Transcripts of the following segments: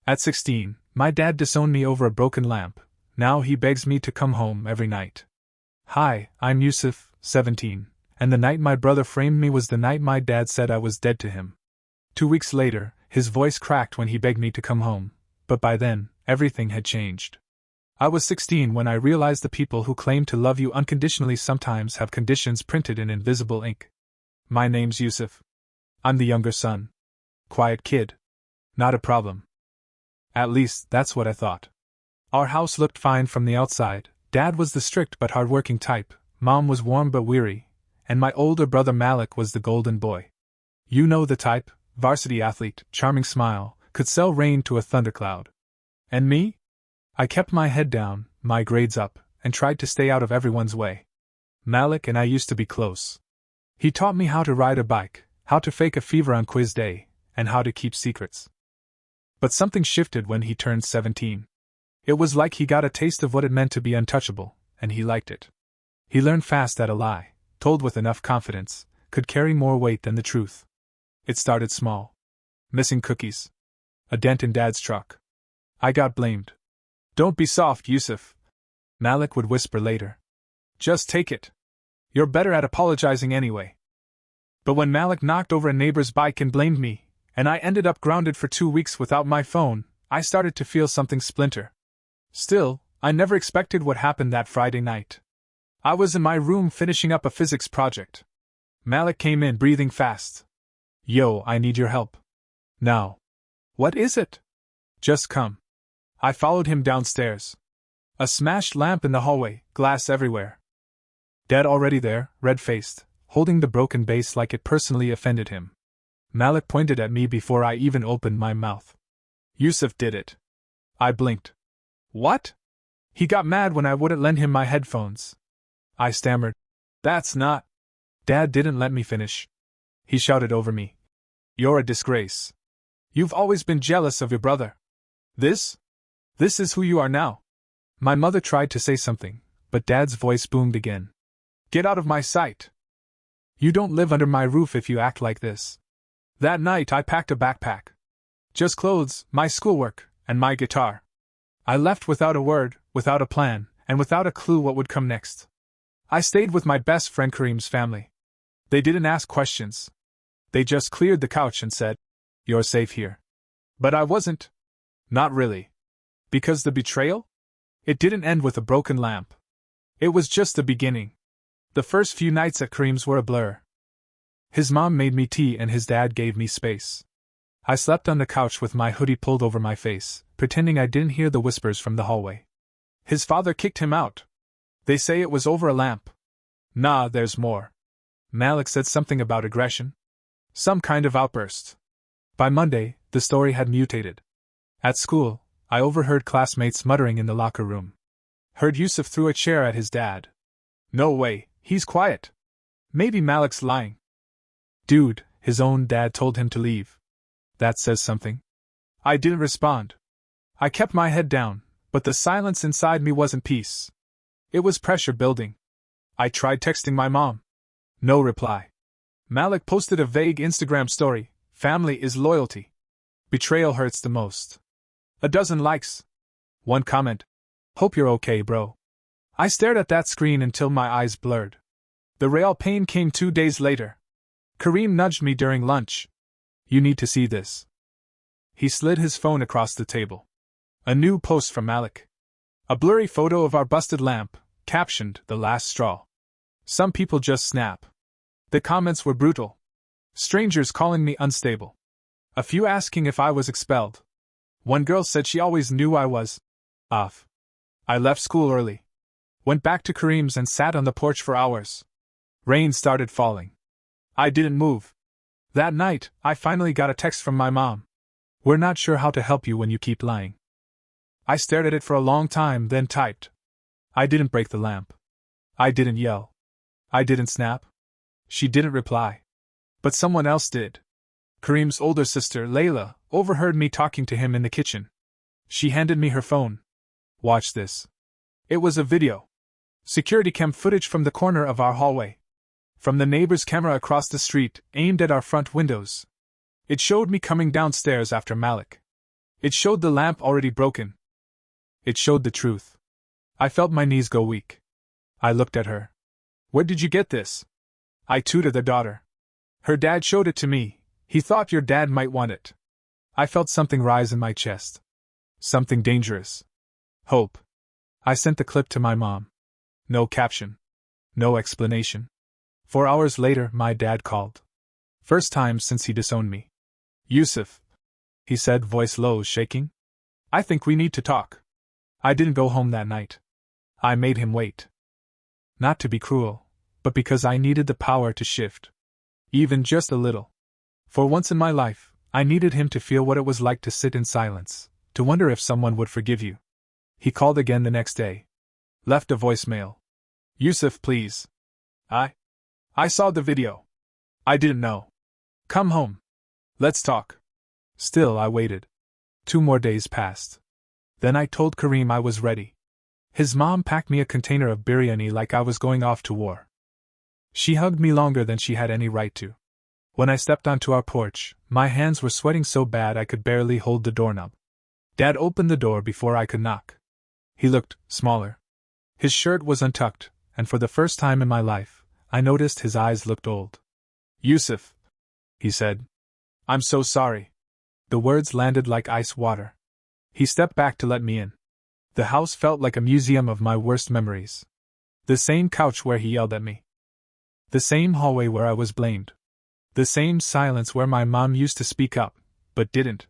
At 16, my dad disowned me over a broken lamp. Now he begs me to come home every night. Hi, I'm Yusuf, 17, and the night my brother framed me was the night my dad said I was dead to him. 2 weeks later, his voice cracked when he begged me to come home, but by then, everything had changed. I was 16 when I realized the people who claim to love you unconditionally sometimes have conditions printed in invisible ink. My name's Yusuf. I'm the younger son. Quiet kid. Not a problem. At least, that's what I thought. Our house looked fine from the outside. Dad was the strict but hard-working type, Mom was warm but weary, and my older brother Malik was the golden boy. You know the type, varsity athlete, charming smile, could sell rain to a thundercloud. And me? I kept my head down, my grades up, and tried to stay out of everyone's way. Malik and I used to be close. He taught me how to ride a bike, how to fake a fever on quiz day, and how to keep secrets. But something shifted when he turned 17. It was like he got a taste of what it meant to be untouchable, and he liked it. He learned fast that a lie, told with enough confidence, could carry more weight than the truth. It started small. Missing cookies. A dent in Dad's truck. I got blamed. Don't be soft, Yusuf, Malik would whisper later. Just take it. You're better at apologizing anyway. But when Malik knocked over a neighbor's bike and blamed me, and I ended up grounded for 2 weeks without my phone, I started to feel something splinter. Still, I never expected what happened that Friday night. I was in my room finishing up a physics project. Malik came in breathing fast. Yo, I need your help. Now. What is it? Just come. I followed him downstairs. A smashed lamp in the hallway, glass everywhere. Dad already there, red-faced, holding the broken vase like it personally offended him. Malik pointed at me before I even opened my mouth. Yusuf did it. I blinked. What? He got mad when I wouldn't lend him my headphones. I stammered. That's not. Dad didn't let me finish. He shouted over me. You're a disgrace. You've always been jealous of your brother. This is who you are now. My mother tried to say something, but Dad's voice boomed again. Get out of my sight. You don't live under my roof if you act like this. That night I packed a backpack. Just clothes, my schoolwork, and my guitar. I left without a word, without a plan, and without a clue what would come next. I stayed with my best friend Kareem's family. They didn't ask questions. They just cleared the couch and said, You're safe here. But I wasn't. Not really. Because the betrayal? It didn't end with a broken lamp. It was just the beginning. The first few nights at Kareem's were a blur. His mom made me tea and his dad gave me space. I slept on the couch with my hoodie pulled over my face, pretending I didn't hear the whispers from the hallway. His father kicked him out. They say it was over a lamp. Nah, there's more. Malik said something about aggression. Some kind of outburst. By Monday, the story had mutated. At school, I overheard classmates muttering in the locker room. Heard Yusuf threw a chair at his dad. No way, he's quiet. Maybe Malik's lying. Dude, his own dad told him to leave. That says something. I didn't respond. I kept my head down, but the silence inside me wasn't peace. It was pressure building. I tried texting my mom. No reply. Malik posted a vague Instagram story, family is loyalty. Betrayal hurts the most. 12 likes. One comment. Hope you're okay, bro. I stared at that screen until my eyes blurred. The real pain came 2 days later. Kareem nudged me during lunch. You need to see this. He slid his phone across the table. A new post from Malik. A blurry photo of our busted lamp, captioned, The Last Straw. Some people just snap. The comments were brutal. Strangers calling me unstable. A few asking if I was expelled. One girl said she always knew I was off. I left school early. Went back to Kareem's and sat on the porch for hours. Rain started falling. I didn't move. That night, I finally got a text from my mom. We're not sure how to help you when you keep lying. I stared at it for a long time, then typed. I didn't break the lamp. I didn't yell. I didn't snap. She didn't reply. But someone else did. Kareem's older sister, Layla, overheard me talking to him in the kitchen. She handed me her phone. Watch this. It was a video. Security cam footage from the corner of our hallway. From the neighbor's camera across the street, aimed at our front windows. It showed me coming downstairs after Malik. It showed the lamp already broken. It showed the truth. I felt my knees go weak. I looked at her. Where did you get this? I tutored their daughter. Her dad showed it to me. He thought your dad might want it. I felt something rise in my chest. Something dangerous. Hope. I sent the clip to my mom. No caption. No explanation. 4 hours later, my dad called. First time since he disowned me. Yusuf, he said, voice low, shaking. I think we need to talk. I didn't go home that night. I made him wait. Not to be cruel, but because I needed the power to shift. Even just a little. For once in my life, I needed him to feel what it was like to sit in silence, to wonder if someone would forgive you. He called again the next day. Left a voicemail. Yusuf, please. I saw the video. I didn't know. Come home. Let's talk. Still I waited. 2 more days passed. Then I told Kareem I was ready. His mom packed me a container of biryani like I was going off to war. She hugged me longer than she had any right to. When I stepped onto our porch, my hands were sweating so bad I could barely hold the doorknob. Dad opened the door before I could knock. He looked smaller. His shirt was untucked, and for the first time in my life, I noticed his eyes looked old. Yusuf, he said. I'm so sorry. The words landed like ice water. He stepped back to let me in. The house felt like a museum of my worst memories. The same couch where he yelled at me. The same hallway where I was blamed. The same silence where my mom used to speak up, but didn't.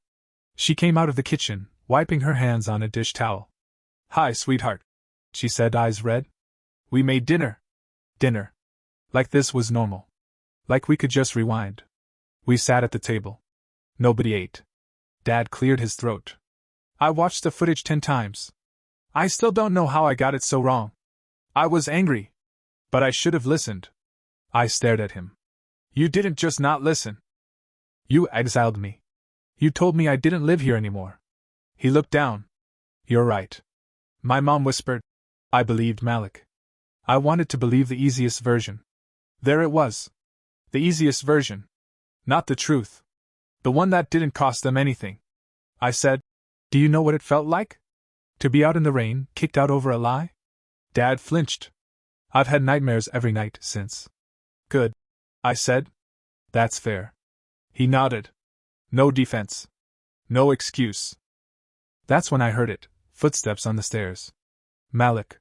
She came out of the kitchen, wiping her hands on a dish towel. Hi, sweetheart, she said, eyes red. We made dinner. Dinner. Like this was normal. Like we could just rewind. We sat at the table. Nobody ate. Dad cleared his throat. I watched the footage 10 times. I still don't know how I got it so wrong. I was angry. But I should have listened. I stared at him. You didn't just not listen. You exiled me. You told me I didn't live here anymore. He looked down. You're right. My mom whispered. I believed Malik. I wanted to believe the easiest version. There it was. The easiest version. Not the truth. The one that didn't cost them anything. I said, do you know what it felt like? To be out in the rain, kicked out over a lie? Dad flinched. I've had nightmares every night since. Good. I said. That's fair. He nodded. No defense. No excuse. That's when I heard it, footsteps on the stairs. Malik.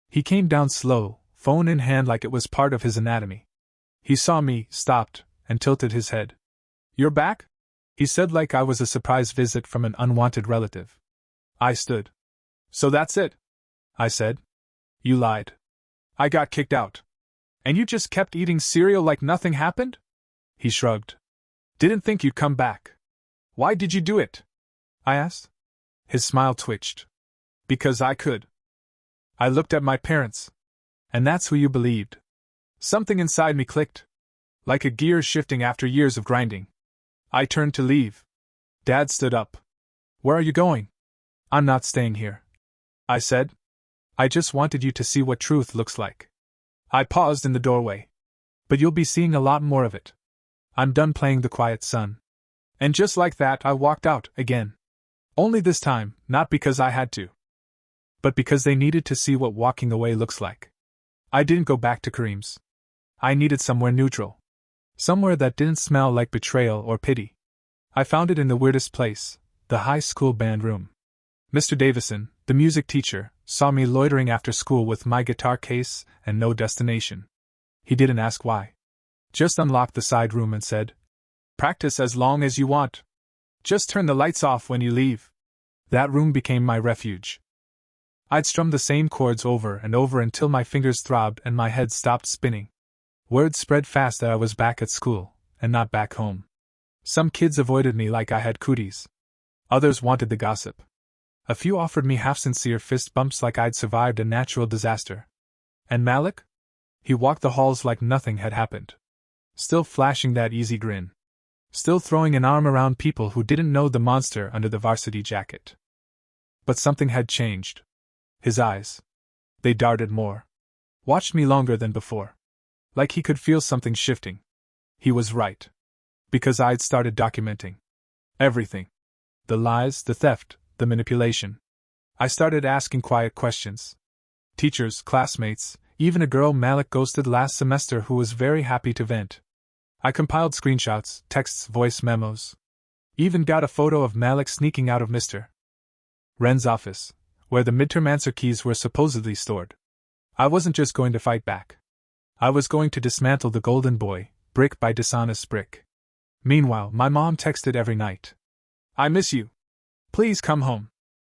He came down slow, phone in hand like it was part of his anatomy. He saw me, stopped, and tilted his head. You're back? He said like I was a surprise visit from an unwanted relative. I stood. So that's it? I said. You lied. I got kicked out. And you just kept eating cereal like nothing happened? He shrugged. Didn't think you'd come back. Why did you do it? I asked. His smile twitched. Because I could. I looked at my parents. And that's who you believed. Something inside me clicked. Like a gear shifting after years of grinding. I turned to leave. Dad stood up. Where are you going? I'm not staying here. I said. I just wanted you to see what truth looks like. I paused in the doorway. But you'll be seeing a lot more of it. I'm done playing the quiet son. And just like that, I walked out again. Only this time, not because I had to. But because they needed to see what walking away looks like. I didn't go back to Kareem's. I needed somewhere neutral. Somewhere that didn't smell like betrayal or pity. I found it in the weirdest place, the high school band room. Mr. Davison, the music teacher, saw me loitering after school with my guitar case and no destination. He didn't ask why. Just unlocked the side room and said, practice as long as you want. Just turn the lights off when you leave. That room became my refuge. I'd strum the same chords over and over until my fingers throbbed and my head stopped spinning. Word spread fast that I was back at school, and not back home. Some kids avoided me like I had cooties. Others wanted the gossip. A few offered me half-sincere fist bumps like I'd survived a natural disaster. And Malik? He walked the halls like nothing had happened. Still flashing that easy grin. Still throwing an arm around people who didn't know the monster under the varsity jacket. But something had changed. His eyes. They darted more. Watched me longer than before. Like he could feel something shifting. He was right. Because I'd started documenting. Everything. The lies, the theft, the manipulation. I started asking quiet questions. Teachers, classmates, even a girl Malik ghosted last semester who was very happy to vent. I compiled screenshots, texts, voice memos. Even got a photo of Malik sneaking out of Mr. Wren's office, where the midterm answer keys were supposedly stored. I wasn't just going to fight back. I was going to dismantle the golden boy, brick by dishonest brick. Meanwhile, my mom texted every night. I miss you. Please come home.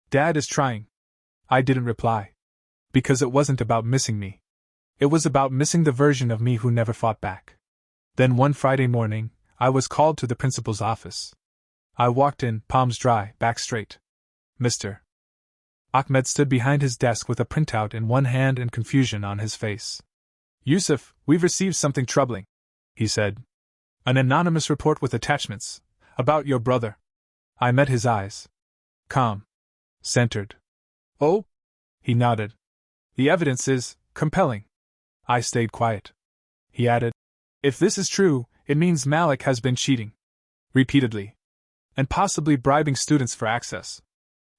Dad is trying. I didn't reply. Because it wasn't about missing me. It was about missing the version of me who never fought back. Then one Friday morning, I was called to the principal's office. I walked in, palms dry, back straight. Mr. Ahmed stood behind his desk with a printout in one hand and confusion on his face. Yusuf, we've received something troubling, he said. An anonymous report with attachments. About your brother. I met his eyes. Calm. Centered. Oh? He nodded. The evidence is compelling. I stayed quiet. He added, if this is true, it means Malik has been cheating. Repeatedly. And possibly bribing students for access.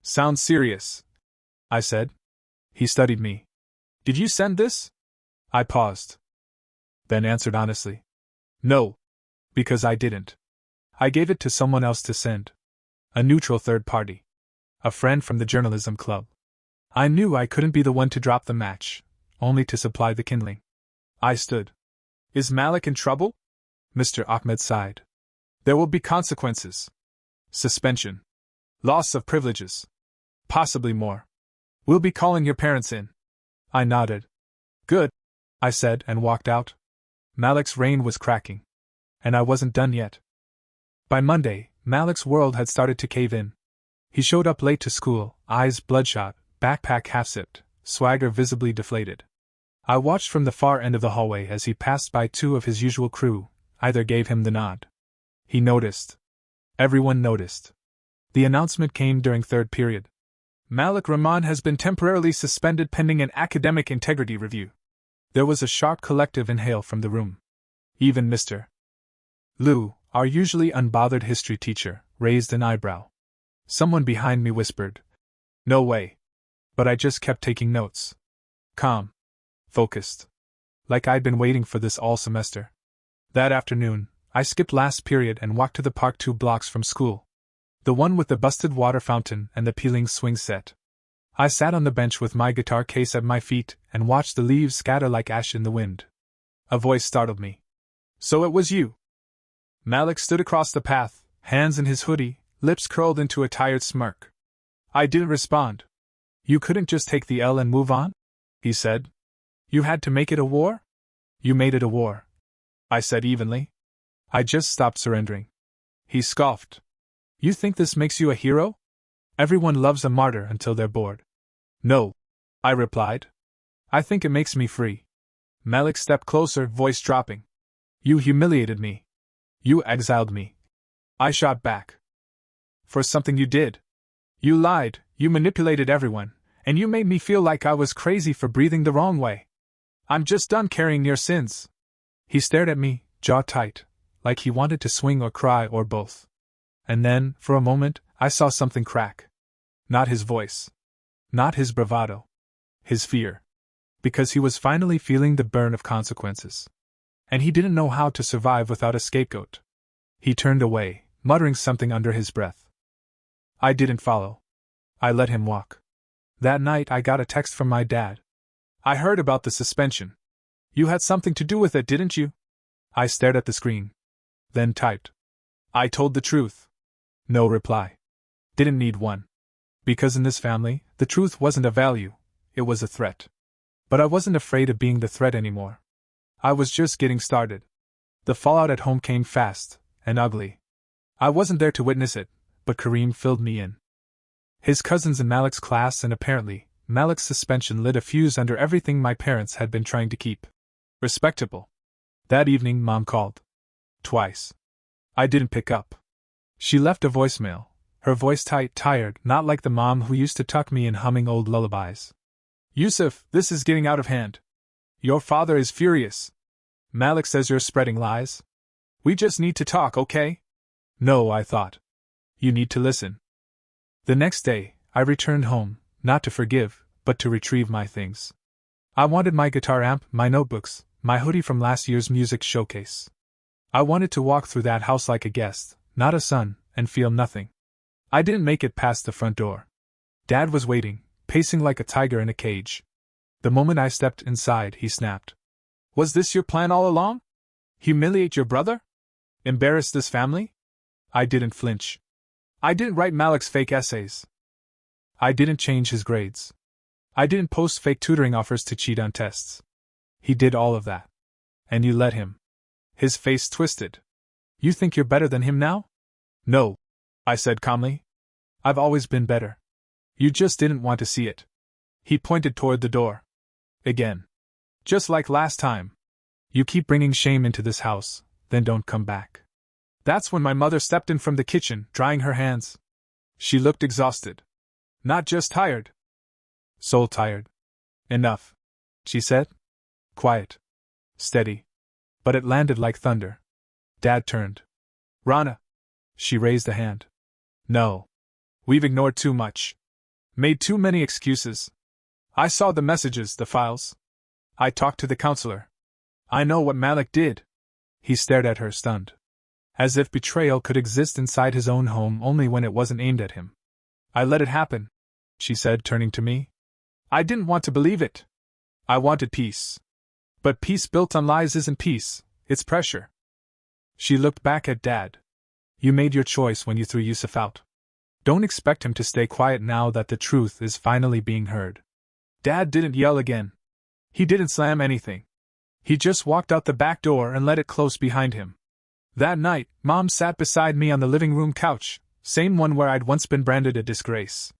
Sounds serious, I said. He studied me. Did you send this? I paused. Then answered honestly. No. Because I didn't. I gave it to someone else to send. A neutral third party. A friend from the journalism club. I knew I couldn't be the one to drop the match, only to supply the kindling. I stood. Is Malik in trouble? Mr. Ahmed sighed. There will be consequences. Suspension. Loss of privileges. Possibly more. We'll be calling your parents in. I nodded. Good, I said and walked out. Malik's reign was cracking. And I wasn't done yet. By Monday, Malik's world had started to cave in. He showed up late to school, eyes bloodshot, backpack half-zipped, swagger visibly deflated. I watched from the far end of the hallway as he passed by two of his usual crew, either gave him the nod. He noticed. Everyone noticed. The announcement came during third period. Malik Rahman has been temporarily suspended pending an academic integrity review. There was a sharp collective inhale from the room. Even Mr. Liu, our usually unbothered history teacher, raised an eyebrow. Someone behind me whispered, no way. But I just kept taking notes. Calm. Focused. Like I'd been waiting for this all semester. That afternoon, I skipped last period and walked to the park 2 blocks from school. The one with the busted water fountain and the peeling swing set. I sat on the bench with my guitar case at my feet and watched the leaves scatter like ash in the wind. A voice startled me. So it was you. Malik stood across the path, hands in his hoodie, lips curled into a tired smirk. I didn't respond. You couldn't just take the L and move on? He said. You had to make it a war? You made it a war, I said evenly. I just stopped surrendering. He scoffed. You think this makes you a hero? Everyone loves a martyr until they're bored. No, I replied. I think it makes me free. Malik stepped closer, voice dropping. You humiliated me. You exiled me. I shot back. For something you did. You lied, you manipulated everyone, and you made me feel like I was crazy for breathing the wrong way. I'm just done carrying your sins. He stared at me, jaw tight, like he wanted to swing or cry or both. And then, for a moment, I saw something crack. Not his voice. Not his bravado. His fear. Because he was finally feeling the burn of consequences. And he didn't know how to survive without a scapegoat. He turned away, muttering something under his breath. I didn't follow. I let him walk. That night I got a text from my dad. I heard about the suspension. You had something to do with it, didn't you? I stared at the screen. Then typed. I told the truth. No reply. Didn't need one. Because in this family, the truth wasn't a value, it was a threat. But I wasn't afraid of being the threat anymore. I was just getting started. The fallout at home came fast, and ugly. I wasn't there to witness it, but Kareem filled me in. His cousins in Malik's class, and apparently, Malik's suspension lit a fuse under everything my parents had been trying to keep respectable. That evening, Mom called. Twice. I didn't pick up. She left a voicemail, her voice tight, tired, not like the mom who used to tuck me in humming old lullabies. Yusuf, this is getting out of hand. Your father is furious. Malik says you're spreading lies. We just need to talk, okay? No, I thought. You need to listen. The next day, I returned home, not to forgive, but to retrieve my things. I wanted my guitar amp, my notebooks, my hoodie from last year's music showcase. I wanted to walk through that house like a guest, not a son, and feel nothing. I didn't make it past the front door. Dad was waiting, pacing like a tiger in a cage. The moment I stepped inside, he snapped. Was this your plan all along? Humiliate your brother? Embarrass this family? I didn't flinch. I didn't write Malik's fake essays. I didn't change his grades. I didn't post fake tutoring offers to cheat on tests. He did all of that. And you let him. His face twisted. You think you're better than him now? No, I said calmly. I've always been better. You just didn't want to see it. He pointed toward the door. Again. Just like last time. You keep bringing shame into this house, then don't come back. That's when my mother stepped in from the kitchen, drying her hands. She looked exhausted. Not just tired. Soul tired. Enough, she said. Quiet. Steady. But it landed like thunder. Dad turned. Rana. She raised a hand. No. We've ignored too much. Made too many excuses. I saw the messages, the files. I talked to the counselor. I know what Malik did. He stared at her, stunned. As if betrayal could exist inside his own home only when it wasn't aimed at him. I let it happen, she said, turning to me. I didn't want to believe it. I wanted peace. But peace built on lies isn't peace, it's pressure. She looked back at Dad. You made your choice when you threw Yusuf out. Don't expect him to stay quiet now that the truth is finally being heard. Dad didn't yell again. He didn't slam anything. He just walked out the back door and let it close behind him. That night, Mom sat beside me on the living room couch, same one where I'd once been branded a disgrace.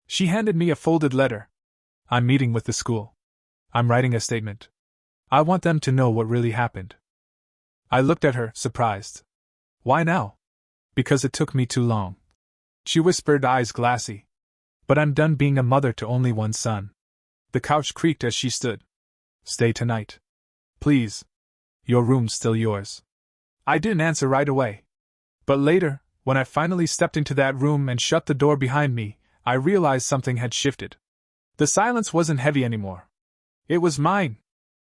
She handed me a folded letter. I'm meeting with the school. I'm writing a statement. I want them to know what really happened. I looked at her, surprised. Why now? Because it took me too long. She whispered, eyes glassy. But I'm done being a mother to only one son. The couch creaked as she stood. Stay tonight. Please. Your room's still yours. I didn't answer right away. But later, when I finally stepped into that room and shut the door behind me, I realized something had shifted. The silence wasn't heavy anymore. It was mine.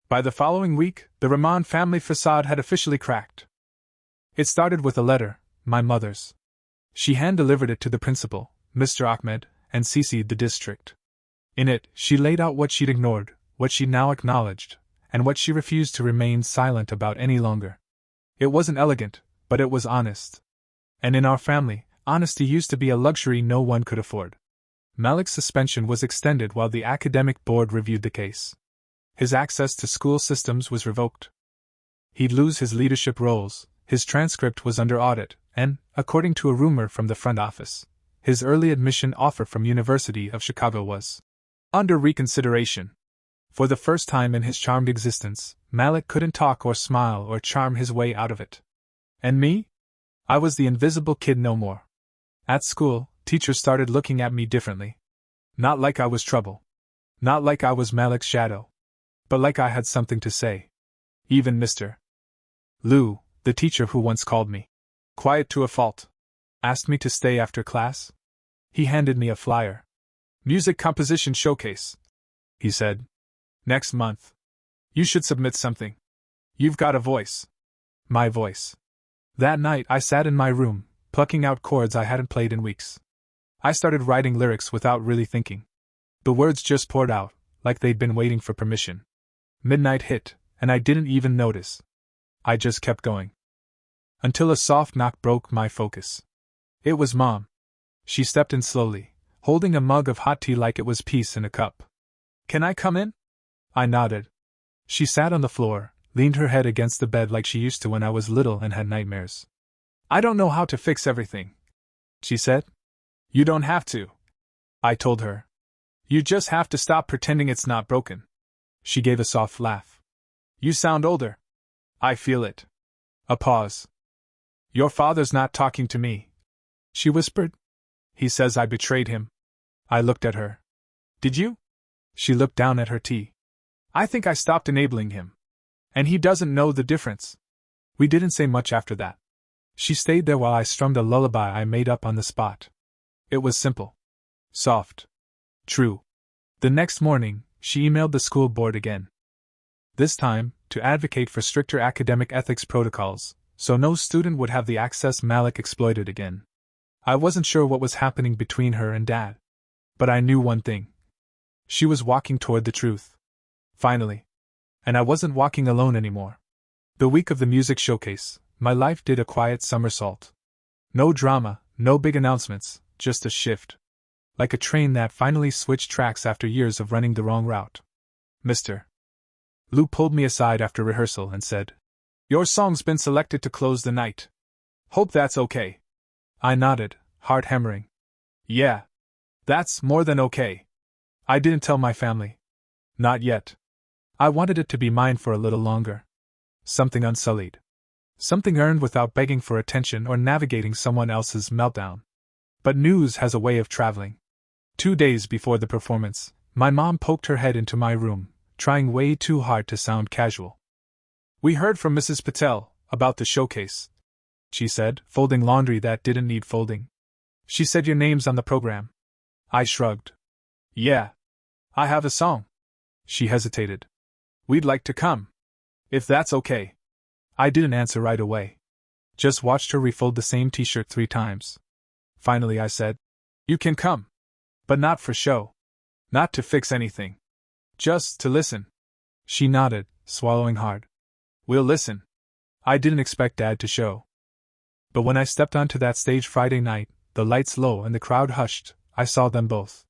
By the following week, the Rahman family facade had officially cracked. It started with a letter, my mother's. She hand-delivered it to the principal, Mr. Ahmed, and CC'd the district. In it, she laid out what she'd ignored, what she now acknowledged, and what she refused to remain silent about any longer. It wasn't elegant, but it was honest. And in our family, honesty used to be a luxury no one could afford. Malik's suspension was extended while the academic board reviewed the case. His access to school systems was revoked. He'd lose his leadership roles, his transcript was under audit, and, according to a rumor from the front office, his early admission offer from University of Chicago was under reconsideration. For the first time in his charmed existence, Malik couldn't talk or smile or charm his way out of it. And me? I was the invisible kid no more. At school, teachers started looking at me differently. Not like I was trouble. Not like I was Malik's shadow. But like I had something to say. Even Mr. Lou, the teacher who once called me quiet to a fault, asked me to stay after class. He handed me a flyer. Music composition showcase, he said. Next month. You should submit something. You've got a voice. My voice. That night I sat in my room, plucking out chords I hadn't played in weeks. I started writing lyrics without really thinking. The words just poured out, like they'd been waiting for permission. Midnight hit, and I didn't even notice. I just kept going. Until a soft knock broke my focus. It was Mom. She stepped in slowly, holding a mug of hot tea like it was peace in a cup. Can I come in? I nodded. She sat on the floor, leaned her head against the bed like she used to when I was little and had nightmares. I don't know how to fix everything, she said. You don't have to, I told her. You just have to stop pretending it's not broken. She gave a soft laugh. You sound older. I feel it. A pause. Your father's not talking to me, she whispered. He says I betrayed him. I looked at her. Did you? She looked down at her tea. I think I stopped enabling him. And he doesn't know the difference. We didn't say much after that. She stayed there while I strummed a lullaby I made up on the spot. It was simple. Soft. True. The next morning, she emailed the school board again. This time, to advocate for stricter academic ethics protocols, so no student would have the access Malik exploited again. I wasn't sure what was happening between her and Dad. But I knew one thing. She was walking toward the truth. Finally. And I wasn't walking alone anymore. The week of the music showcase, my life did a quiet somersault. No drama, no big announcements, just a shift. Like a train that finally switched tracks after years of running the wrong route. Mr. Lou pulled me aside after rehearsal and said, "Your song's been selected to close the night. Hope that's okay." I nodded, heart hammering. "Yeah. That's more than okay." I didn't tell my family. Not yet. I wanted it to be mine for a little longer. Something unsullied. Something earned without begging for attention or navigating someone else's meltdown. But news has a way of traveling. 2 days before the performance, my mom poked her head into my room, trying way too hard to sound casual. "We heard from Mrs. Patel about the showcase," she said, folding laundry that didn't need folding. "She said your name's on the program." I shrugged. "Yeah. I have a song." She hesitated. "We'd like to come. If that's okay." I didn't answer right away. Just watched her refold the same t-shirt 3 times. Finally I said, "You can come. But not for show. Not to fix anything. Just to listen." She nodded, swallowing hard. "We'll listen." I didn't expect Dad to show. But when I stepped onto that stage Friday night, the lights low and the crowd hushed, I saw them both.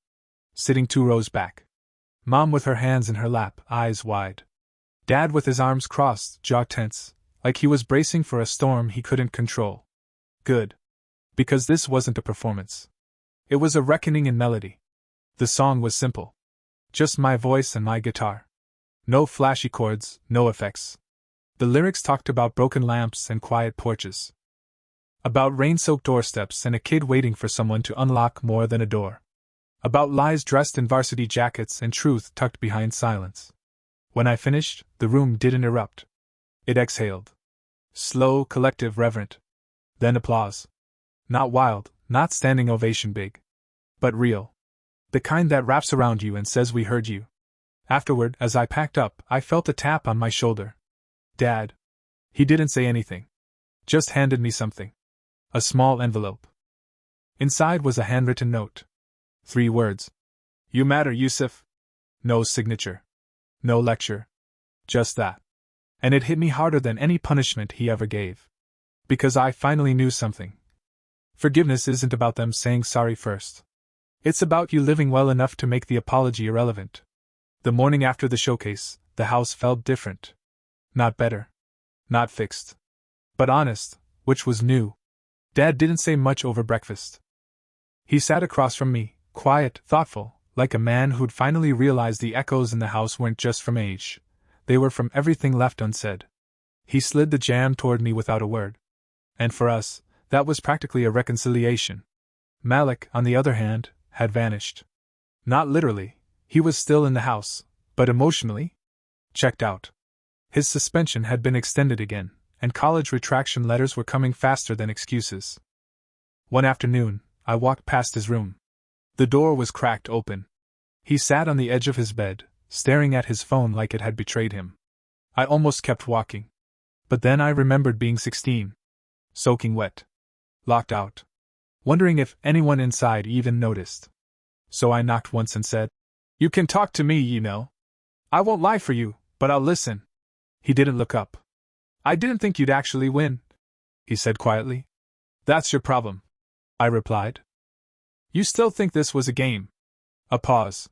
Sitting 2 rows back. Mom with her hands in her lap, eyes wide. Dad with his arms crossed, jaw tense, like he was bracing for a storm he couldn't control. Good. Because this wasn't a performance. It was a reckoning in melody. The song was simple. Just my voice and my guitar. No flashy chords, no effects. The lyrics talked about broken lamps and quiet porches. About rain-soaked doorsteps and a kid waiting for someone to unlock more than a door. About lies dressed in varsity jackets and truth tucked behind silence. When I finished, the room didn't erupt. It exhaled. Slow, collective, reverent. Then applause. Not wild, not standing ovation big. But real. The kind that wraps around you and says we heard you. Afterward, as I packed up, I felt a tap on my shoulder. Dad. He didn't say anything. Just handed me something. A small envelope. Inside was a handwritten note. 3 words. "You matter, Yusuf." No signature. No lecture. Just that. And it hit me harder than any punishment he ever gave. Because I finally knew something. Forgiveness isn't about them saying sorry first. It's about you living well enough to make the apology irrelevant. The morning after the showcase, the house felt different. Not better. Not fixed. But honest, which was new. Dad didn't say much over breakfast. He sat across from me, quiet, thoughtful, like a man who'd finally realized the echoes in the house weren't just from age. They were from everything left unsaid. He slid the jam toward me without a word. And for us, that was practically a reconciliation. Malik, on the other hand, had vanished. Not literally, he was still in the house, but emotionally? Checked out. His suspension had been extended again, and college retraction letters were coming faster than excuses. One afternoon, I walked past his room. The door was cracked open. He sat on the edge of his bed, staring at his phone like it had betrayed him. I almost kept walking. But then I remembered being 16. Soaking wet. Locked out. Wondering if anyone inside even noticed. So I knocked once and said, "You can talk to me, you know. I won't lie for you, but I'll listen." He didn't look up. "I didn't think you'd actually win," he said quietly. "That's your problem," I replied. "You still think this was a game." A pause.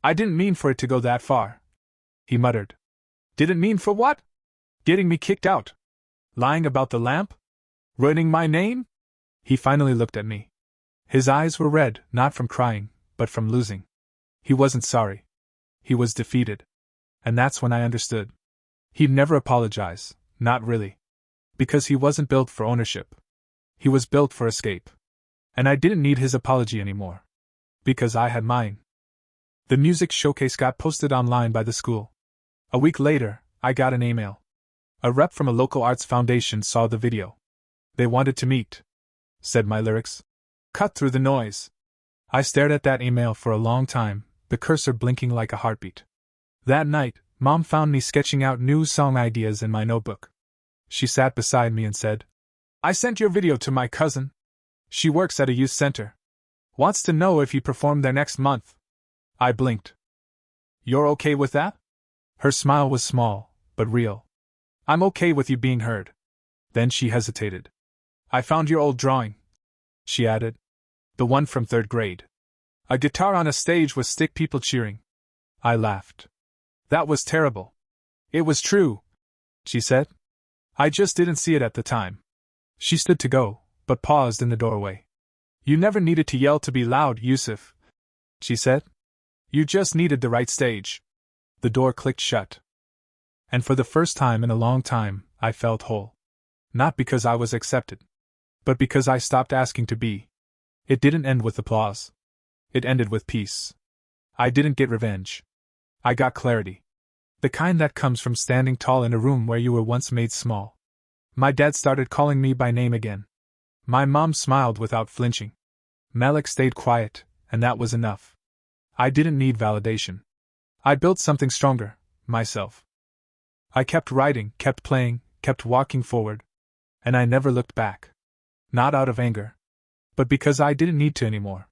"I didn't mean for it to go that far," he muttered. "Didn't mean for what? Getting me kicked out? Lying about the lamp? Ruining my name?" He finally looked at me. His eyes were red, not from crying, but from losing. He wasn't sorry. He was defeated. And that's when I understood. He'd never apologize, not really. Because he wasn't built for ownership. He was built for escape. And I didn't need his apology anymore. Because I had mine. The music showcase got posted online by the school. A week later, I got an email. A rep from a local arts foundation saw the video. They wanted to meet, said my lyrics. Cut through the noise. I stared at that email for a long time, the cursor blinking like a heartbeat. That night, Mom found me sketching out new song ideas in my notebook. She sat beside me and said, "I sent your video to my cousin. She works at a youth center. Wants to know if you perform there next month." I blinked. "You're okay with that?" Her smile was small, but real. "I'm okay with you being heard." Then she hesitated. "I found your old drawing," she added. "The one from 3rd grade. A guitar on a stage with stick people cheering." I laughed. "That was terrible." "It was true," she said. "I just didn't see it at the time." She stood to go, but paused in the doorway. "You never needed to yell to be loud, Yusuf," she said. "You just needed the right stage." The door clicked shut. And for the first time in a long time, I felt whole. Not because I was accepted, but because I stopped asking to be. It didn't end with applause. It ended with peace. I didn't get revenge. I got clarity. The kind that comes from standing tall in a room where you were once made small. My dad started calling me by name again. My mom smiled without flinching. Malik stayed quiet, and that was enough. I didn't need validation. I built something stronger, myself. I kept writing, kept playing, kept walking forward. And I never looked back. Not out of anger. But because I didn't need to anymore.